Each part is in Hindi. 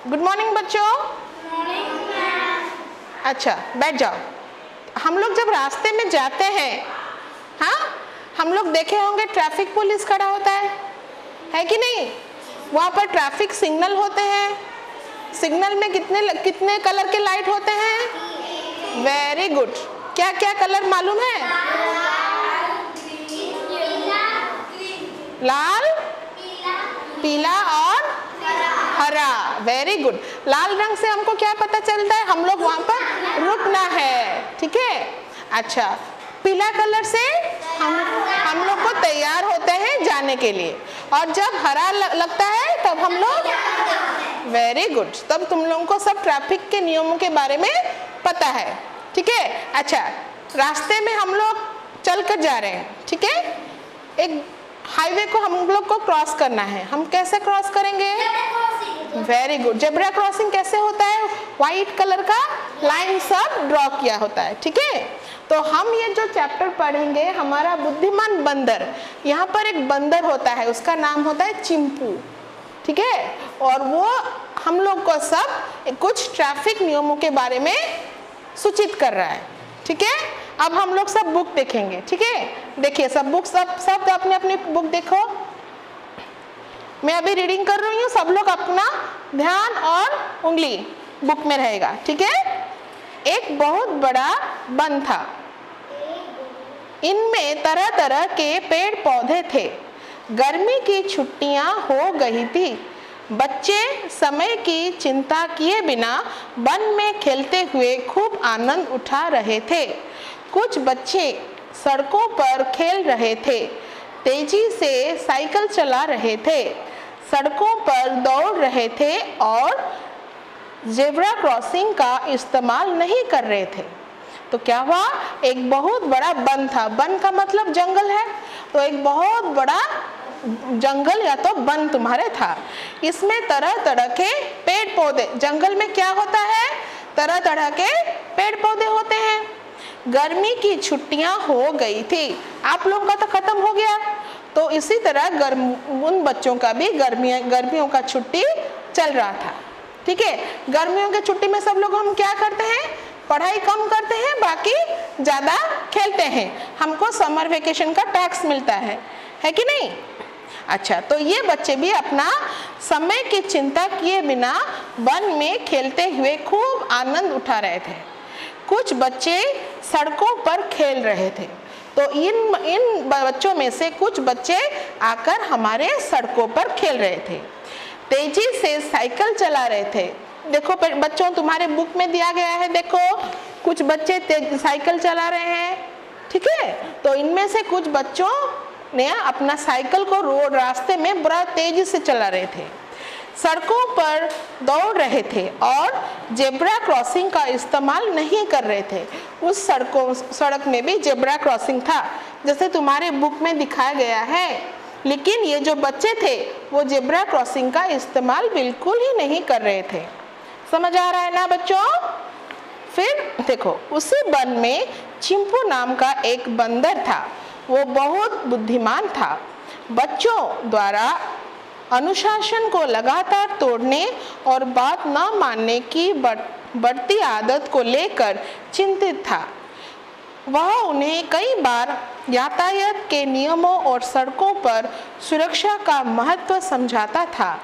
गुड मॉर्निंग बच्चों। अच्छा बैठ जाओ। हम लोग जब रास्ते में जाते हैं, हाँ, हम लोग देखे होंगे ट्रैफिक पुलिस खड़ा होता है कि नहीं? वहाँ पर ट्रैफिक सिग्नल होते हैं। सिग्नल में कितने कलर के लाइट होते हैं? Very good. क्या क्या कलर मालूम है? लाल, पीला और हरा। Very good. लाल रंग से हमको क्या पता चलता है? हम लोग वहां पर रुकना है, ठीक है। अच्छा, पीला कलर से हम लोग को तैयार होते हैं जाने के लिए, और जब हरा लगता है तब हम लोग, वेरी गुड, तब तुम लोगों को सब ट्रैफिक के नियमों के बारे में पता है, ठीक है। अच्छा, रास्ते में हम लोग चल कर जा रहे हैं, ठीक है। एक हाईवे को हम लोग को क्रॉस करना है। हम कैसे क्रॉस करेंगे? Very good. जेब्रा क्रॉसिंग कैसे होता है? व्हाइट कलर का लाइन सब ड्रॉ किया होता है, ठीक है। तो हम ये जो चैप्टर पढ़ेंगे, हमारा बुद्धिमान बंदर, यहाँ पर एक बंदर होता है, उसका नाम होता है चिंपू, ठीक है। और वो हम लोग को सब कुछ ट्रैफिक नियमों के बारे में सूचित कर रहा है, ठीक है। अब हम लोग सब बुक देखेंगे, ठीक है। देखिए सब बुक, सब अपने अपने बुक देखो। मैं अभी रीडिंग कर रही हूँ, सब लोग अपना ध्यान और उंगली बुक में रहेगा, ठीक है। एक बहुत बड़ा वन था। इनमें तरह तरह के पेड़ पौधे थे। गर्मी की छुट्टियां हो गई थी। बच्चे समय की चिंता किए बिना वन में खेलते हुए खूब आनंद उठा रहे थे। कुछ बच्चे सड़कों पर खेल रहे थे, तेजी से साइकिल चला रहे थे, सड़कों पर दौड़ रहे थे और जेब्रा क्रॉसिंग का इस्तेमाल नहीं कर रहे थे। तो क्या हुआ? एक बहुत बड़ा वन था। वन का मतलब जंगल है, तो एक बहुत बड़ा जंगल या तो वन तुम्हारे था। इसमें तरह तरह के पेड़ पौधे, जंगल में क्या होता है? तरह तरह के पेड़ पौधे होते हैं। गर्मी की छुट्टियां हो गई थी। आप लोगों का तो खत्म हो गया, तो इसी तरह उन बच्चों का भी गर्मियों का छुट्टी चल रहा था, ठीक है। गर्मियों की छुट्टी में सब लोग हम क्या करते हैं? पढ़ाई कम करते हैं, बाकी ज्यादा खेलते हैं। हमको समर वेकेशन का टैक्स मिलता है कि नहीं? अच्छा, तो ये बच्चे भी अपना समय की चिंता किए बिना वन में खेलते हुए खूब आनंद उठा रहे थे। कुछ बच्चे सड़कों पर खेल रहे थे। तो इन बच्चों में से कुछ बच्चे आकर हमारे सड़कों पर खेल रहे थे, तेजी से साइकिल चला रहे थे। देखो बच्चों, तुम्हारे बुक में दिया गया है, देखो कुछ बच्चे साइकिल चला रहे हैं, ठीक है। तो इनमें से कुछ बच्चों ने अपना साइकिल को रोड रास्ते में बड़ा तेजी से चला रहे थे, सड़कों पर दौड़ रहे थे और जेब्रा क्रॉसिंग का इस्तेमाल नहीं कर रहे थे। उस सड़क में भी जेब्रा क्रॉसिंग था, जैसे तुम्हारे बुक में दिखाया गया है, लेकिन ये जो बच्चे थे वो जेब्रा क्रॉसिंग का इस्तेमाल बिल्कुल ही नहीं कर रहे थे। समझ आ रहा है ना बच्चों? फिर देखो, उसी वन में चिंपू नाम का एक बंदर था। वो बहुत बुद्धिमान था। बच्चों द्वारा अनुशासन को लगातार तोड़ने और बात न मानने की बढ़ती आदत को लेकर चिंतित था। वह उन्हें कई बार यातायात के नियमों और सड़कों पर सुरक्षा का महत्व समझाता था।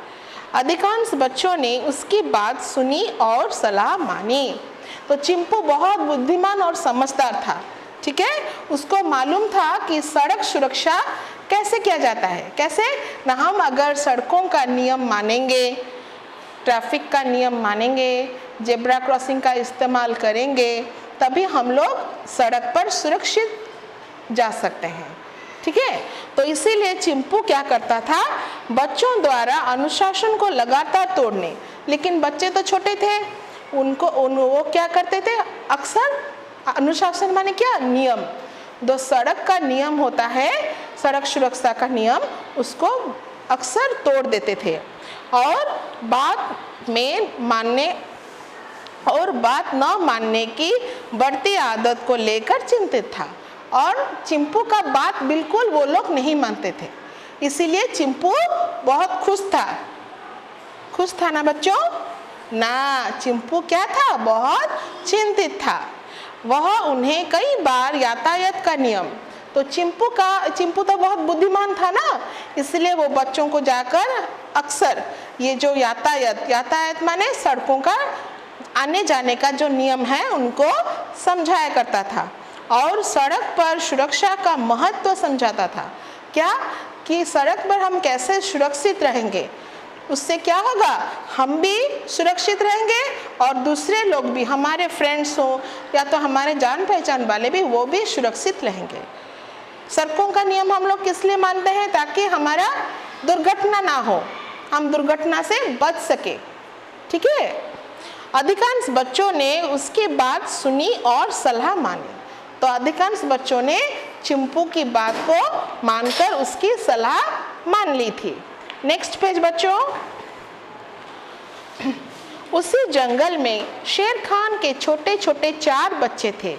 अधिकांश बच्चों ने उसकी बात सुनी और सलाह मानी। तो चिंपू बहुत बुद्धिमान और समझदार था, ठीक है। उसको मालूम था कि सड़क सुरक्षा कैसे किया जाता है, कैसे ना। हम अगर सड़कों का नियम मानेंगे, ट्रैफिक का नियम मानेंगे, जेब्रा क्रॉसिंग का इस्तेमाल करेंगे, तभी हम लोग सड़क पर सुरक्षित जा सकते हैं, ठीक है। तो इसीलिए चिंपू क्या करता था? बच्चों द्वारा अनुशासन को लगातार तोड़ने, लेकिन बच्चे तो छोटे थे, वो क्या करते थे? अक्सर अनुशासन माने क्या? नियम। जो सड़क का नियम होता है, सड़क सुरक्षा का नियम, उसको अक्सर तोड़ देते थे और बात न मानने की बढ़ती आदत को लेकर चिंतित था। और चिंपू का बात बिल्कुल वो लोग नहीं मानते थे, इसीलिए चिंपू बहुत खुश था ना बच्चों? ना, चिंपू क्या था, बहुत चिंतित था। वह उन्हें कई बार यातायात का नियम, तो चिंपू तो बहुत बुद्धिमान था ना, इसलिए वो बच्चों को जाकर अक्सर ये जो यातायात माने सड़कों का आने जाने का जो नियम है उनको समझाया करता था और सड़क पर सुरक्षा का महत्व समझाता था। क्या कि सड़क पर हम कैसे सुरक्षित रहेंगे, उससे क्या होगा, हम भी सुरक्षित रहेंगे और दूसरे लोग भी, हमारे फ्रेंड्स हो या तो हमारे जान पहचान वाले भी, वो भी सुरक्षित रहेंगे। सड़कों का नियम हम लोग किस लिए मानते हैं, ताकि हमारा दुर्घटना ना हो, हम दुर्घटना से बच सके। ठीक है, अधिकांश बच्चों ने उसकी बात सुनी और सलाह मानी। तो अधिकांश बच्चों ने चिंपू की बात को मानकर उसकी सलाह मान ली थी। नेक्स्ट पेज बच्चों। उसी जंगल में शेर खान के छोटे छोटे 4 बच्चे थे।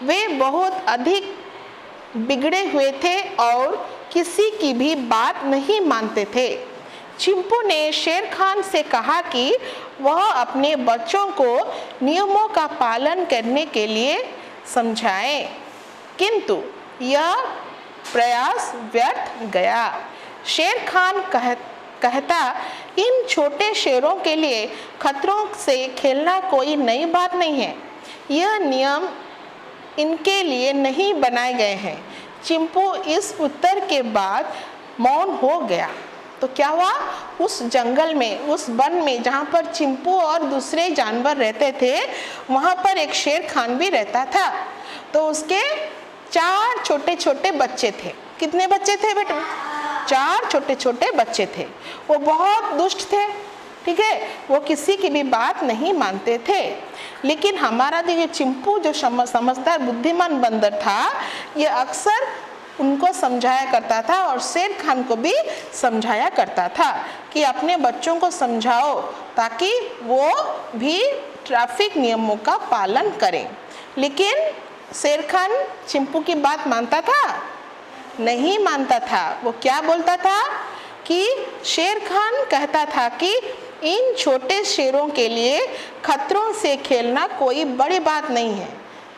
वे बहुत अधिक बिगड़े हुए थे और किसी की भी बात नहीं मानते थे। चिंपू ने शेर खान से कहा कि वह अपने बच्चों को नियमों का पालन करने के लिए समझाए, किंतु यह प्रयास व्यर्थ गया। शेर खान कहता, इन छोटे शेरों के लिए खतरों से खेलना कोई नई बात नहीं है, यह नियम इनके लिए नहीं बनाए गए हैं। चिंपू इस उत्तर के बाद मौन हो गया। तो क्या हुआ, उस जंगल में, उस वन में जहाँ पर चिंपू और दूसरे जानवर रहते थे, वहाँ पर एक शेर खान भी रहता था। तो उसके 4 छोटे छोटे बच्चे थे। कितने बच्चे थे बेटा, 4 छोटे छोटे बच्चे थे। वो बहुत दुष्ट थे, ठीक है, वो किसी की भी बात नहीं मानते थे। लेकिन हमारा देखिए चिंपू जो समझदार बुद्धिमान बंदर था, ये अक्सर उनको समझाया करता था और शेर खान को भी समझाया करता था कि अपने बच्चों को समझाओ ताकि वो भी ट्रैफिक नियमों का पालन करें। लेकिन शेर खान चिंपू की बात मानता था, नहीं मानता था। वो क्या बोलता था कि शेर खान कहता था कि इन छोटे शेरों के लिए खतरों से खेलना कोई बड़ी बात नहीं है।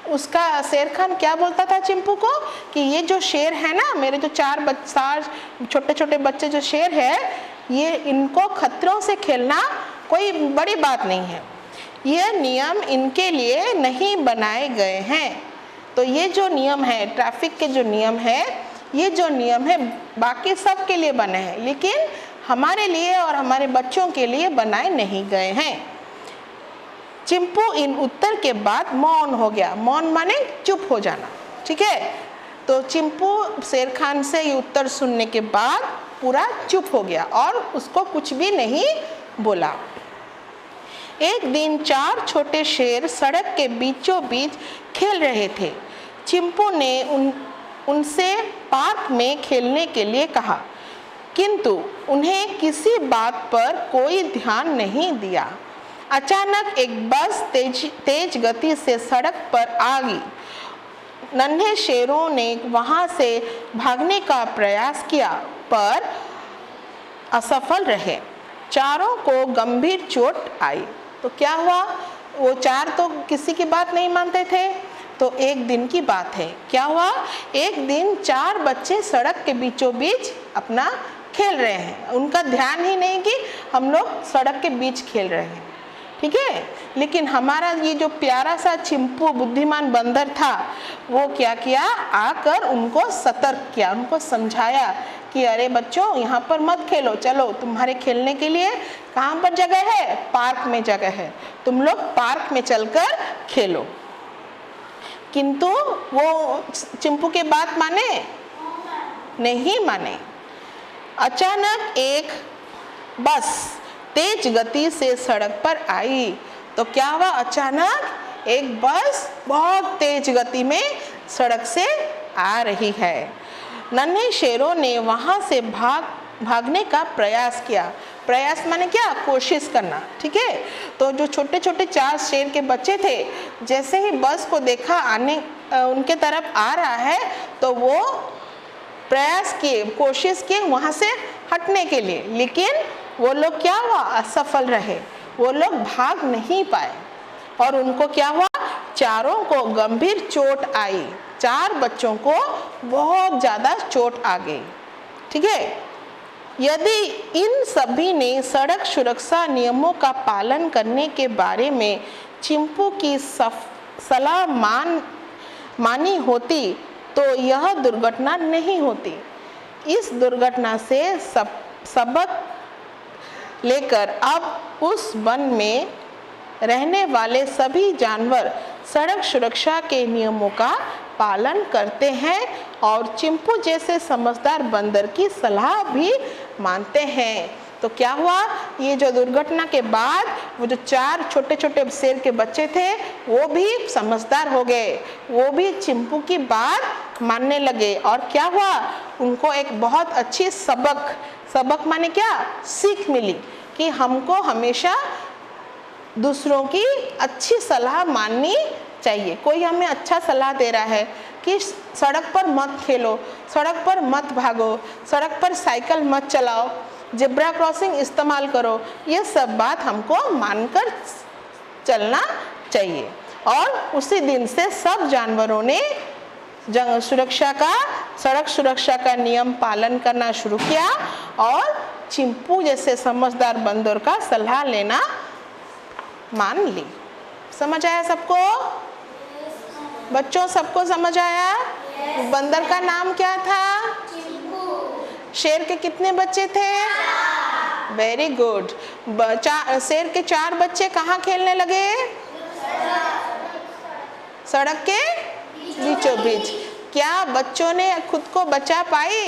उसका शेर खान क्या बोलता था चिंपू को कि ये जो शेर है ना, मेरे जो 4 छोटे छोटे बच्चे जो शेर है, ये इनको खतरों से खेलना कोई बड़ी बात नहीं है, ये नियम इनके लिए नहीं बनाए गए हैं। तो ये जो नियम है, ट्रैफिक के जो नियम है, ये जो नियम है बाकी सब के लिए बने हैं, लेकिन हमारे लिए और हमारे बच्चों के लिए बनाए नहीं गए हैं। चिंपू इन उत्तर के बाद मौन हो गया। मौन माने चुप हो जाना, ठीक है। तो चिंपू शेर खान से ये उत्तर सुनने के बाद पूरा चुप हो गया और उसको कुछ भी नहीं बोला। एक दिन 4 छोटे शेर सड़क के बीचों बीच खेल रहे थे। चिंपू ने उनसे पार्क में खेलने के लिए कहा, किंतु उन्हें किसी बात पर कोई ध्यान नहीं दिया। अचानक एक बस तेज गति से सड़क पर आ गई। नन्हे शेरों ने वहां से भागने का प्रयास किया पर असफल रहे। चारों को गंभीर चोट आई। तो क्या हुआ, वो 4 तो किसी की बात नहीं मानते थे। तो एक दिन की बात है, क्या हुआ, एक दिन 4 बच्चे सड़क के बीचों बीच अपना खेल रहे हैं। उनका ध्यान ही नहीं कि हम लोग सड़क के बीच खेल रहे हैं, ठीक है। लेकिन हमारा ये जो प्यारा सा चिंपू बुद्धिमान बंदर था, वो क्या किया, आकर उनको सतर्क किया, उनको समझाया कि अरे बच्चों, यहाँ पर मत खेलो, चलो तुम्हारे खेलने के लिए कहाँ पर जगह है, पार्क में जगह है, तुम लोग पार्क में चलकर खेलो। किंतु वो चिंपू की बात माने नहीं माने। अचानक एक बस तेज गति से सड़क पर आई। तो क्या हुआ, अचानक एक बस बहुत तेज गति में सड़क से आ रही है। नन्हे शेरों ने वहां से भागने का प्रयास किया। प्रयास माने क्या, कोशिश करना, ठीक है। तो जो छोटे छोटे 4 शेर के बच्चे थे, जैसे ही बस को देखा आने उनके तरफ आ रहा है, तो वो प्रयास किए, कोशिश किए वहां से हटने के लिए, लेकिन वो लोग क्या हुआ, असफल रहे। वो लोग भाग नहीं पाए और उनको क्या हुआ, चारों को गंभीर चोट आई। 4 बच्चों को बहुत ज़्यादा चोट आ गई। ठीक है, यदि इन सभी ने सड़क सुरक्षा नियमों का पालन करने के बारे में चिंपू की सलाह मानी होती तो यह दुर्घटना नहीं होती। इस दुर्घटना से सबक लेकर अब उस वन में रहने वाले सभी जानवर सड़क सुरक्षा के नियमों का पालन करते हैं और चिंपू जैसे समझदार बंदर की सलाह भी मानते हैं। तो क्या हुआ, ये जो दुर्घटना के बाद वो जो 4 छोटे छोटे शेर के बच्चे थे वो भी समझदार हो गए, वो भी चिंपू की बात मानने लगे और क्या हुआ, उनको एक बहुत अच्छी सबक माने क्या, सीख मिली कि हमको हमेशा दूसरों की अच्छी सलाह माननी चाहिए। कोई हमें अच्छा सलाह दे रहा है कि सड़क पर मत खेलो, सड़क पर मत भागो, सड़क पर साइकिल मत चलाओ, जेब्रा क्रॉसिंग इस्तेमाल करो, ये सब बात हमको मानकर चलना चाहिए। और उसी दिन से सब जानवरों ने सड़क सुरक्षा का नियम पालन करना शुरू किया और चिंपू जैसे समझदार बंदर का सलाह लेना मान ली। समझ आया सबको? बच्चों सबको समझ आया? बंदर का नाम क्या था? शेर के कितने बच्चे थे? Very good. शेर के 4 बच्चे कहाँ खेलने लगे? सड़क के बीचों बीच। क्या बच्चों ने खुद को बचा पाए?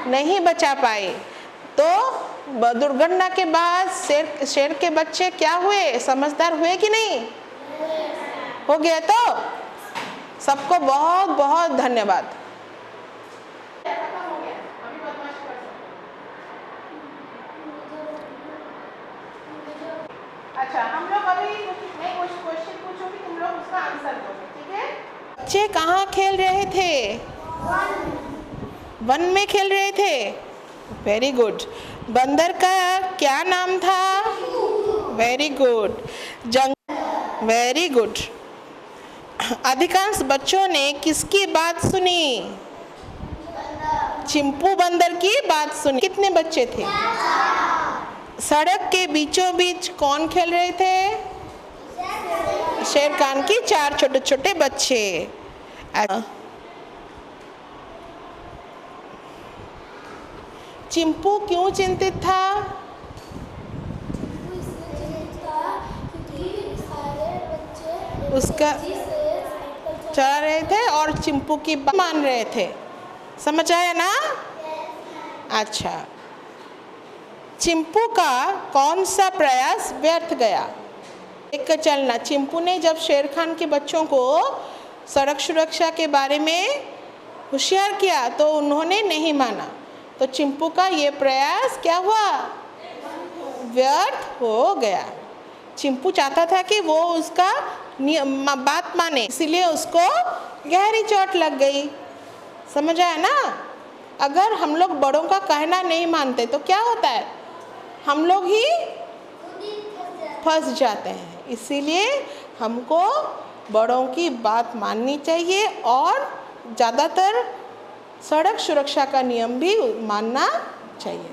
नहीं बचा पाए। तो दुर्घटना के बाद शेर के बच्चे क्या हुए, समझदार हुए कि नहीं? हो गया। तो सबको बहुत बहुत धन्यवाद। अच्छा, हम लोग अभी मैं कुछ क्वेश्चन पूछूंगी, तुम लोग उसका आंसर दोगे, ठीक है? बच्चे कहाँ खेल रहे थे? वन में खेल रहे थे। Very good. बंदर का क्या नाम था? Very good. Very good. अधिकांश बच्चों ने किसकी बात सुनी? चिंपू बंदर की बात सुनी। कितने बच्चे थे? सड़क के बीचों बीच कौन खेल रहे थे? शेर खान की 4 छोटे छोटे बच्चे। चिंपू क्यों चिंतित था? उसका चला रहे थे और चिंपू की बात मान रहे थे। समझ आया ना? अच्छा, चिंपू का कौन सा प्रयास व्यर्थ गया? देख कर चलना। चिंपू ने जब शेर खान के बच्चों को सड़क सुरक्षा के बारे में होशियार किया तो उन्होंने नहीं माना, तो चिंपू का ये प्रयास क्या हुआ? व्यर्थ हो गया। चिंपू चाहता था कि वो उसका बात माने, इसीलिए उसको गहरी चोट लग गई। समझ आया ना? अगर हम लोग बड़ों का कहना नहीं मानते तो क्या होता है, हम लोग ही फंस जाते हैं। इसीलिए हमको बड़ों की बात माननी चाहिए और ज़्यादातर सड़क सुरक्षा का नियम भी मानना चाहिए।